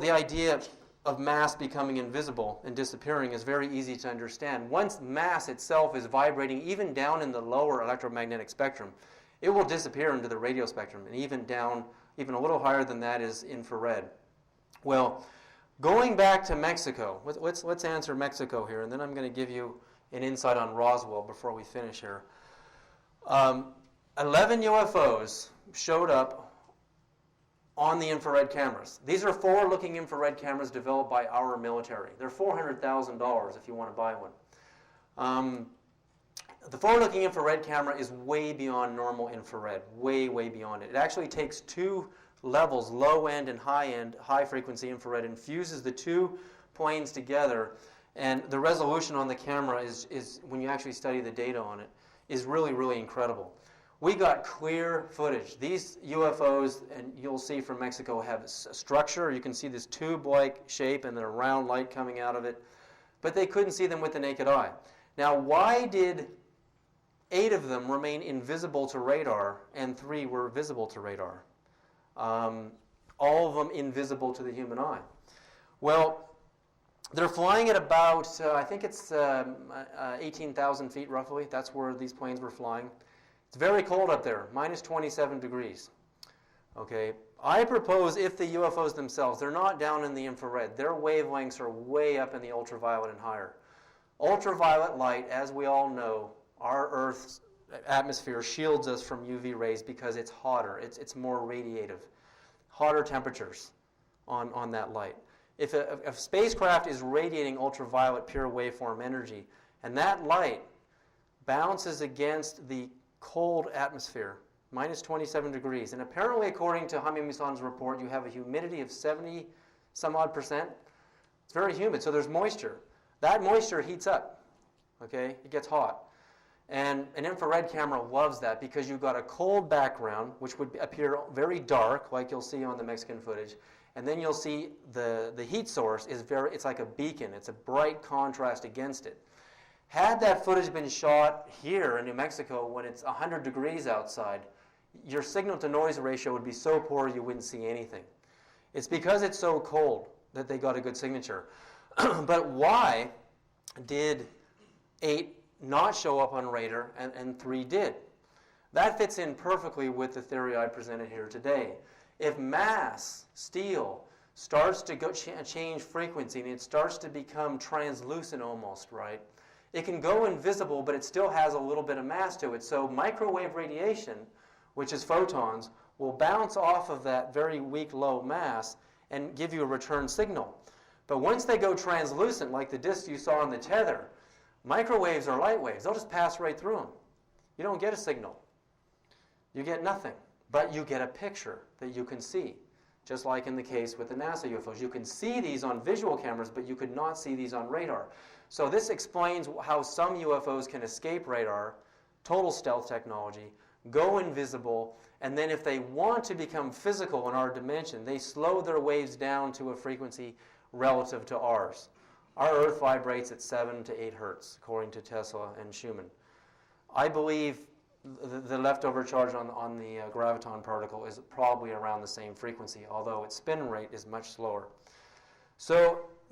the idea of mass becoming invisible and disappearing is very easy to understand. Once mass itself is vibrating, even down in the lower electromagnetic spectrum, it will disappear into the radio spectrum, and even a little higher than that is infrared. Well, going back to Mexico, let's answer Mexico here, and then I'm going to give you an insight on Roswell before we finish here. 11 UFOs showed up on the infrared cameras. These are forward-looking infrared cameras developed by our military. They're $400,000 if you want to buy one. The forward-looking infrared camera is way beyond normal infrared, way, way beyond it. It actually takes two levels, low-end and high-end, high-frequency infrared, and fuses the two planes together, and the resolution on the camera is, when you actually study the data on it, is really, really incredible. We got clear footage. These UFOs, and you'll see from Mexico, have structure. You can see this tube-like shape and then a round light coming out of it. But they couldn't see them with the naked eye. Now, why did 8 of them remain invisible to radar and 3 were visible to radar? All of them invisible to the human eye. Well, they're flying at about, I think it's 18,000 feet roughly. That's where these planes were flying. It's very cold up there, minus 27 degrees. Okay, I propose if the UFOs themselves, they're not down in the infrared. Their wavelengths are way up in the ultraviolet and higher. Ultraviolet light, as we all know, our Earth's atmosphere shields us from UV rays because it's hotter. It's more radiative. Hotter temperatures on that light. If a spacecraft is radiating ultraviolet pure waveform energy, and that light bounces against the cold atmosphere, minus 27 degrees. And apparently, according to Hamid-Mison's report, you have a humidity of 70 some odd percent. It's very humid, so there's moisture. That moisture heats up, okay? It gets hot. And an infrared camera loves that because you've got a cold background, which would appear very dark, like you'll see on the Mexican footage. And then you'll see the heat source it's like a beacon. It's a bright contrast against it. Had that footage been shot here in New Mexico when it's 100 degrees outside, your signal-to-noise ratio would be so poor you wouldn't see anything. It's because it's so cold that they got a good signature. But why did 8 not show up on radar and 3 did? That fits in perfectly with the theory I presented here today. If mass, steel, starts to change frequency and it starts to become translucent almost, right? It can go invisible, but it still has a little bit of mass to it. So microwave radiation, which is photons, will bounce off of that very weak low mass and give you a return signal. But once they go translucent, like the disk you saw on the tether, microwaves are light waves. They'll just pass right through them. You don't get a signal. You get nothing. But you get a picture that you can see, just like in the case with the NASA UFOs. You can see these on visual cameras, but you could not see these on radar. So this explains how some UFOs can escape radar, total stealth technology, go invisible, and then if they want to become physical in our dimension, they slow their waves down to a frequency relative to ours. Our Earth vibrates at 7 to 8 hertz, according to Tesla and Schumann. I believe the leftover charge on the graviton particle is probably around the same frequency, although its spin rate is much slower. So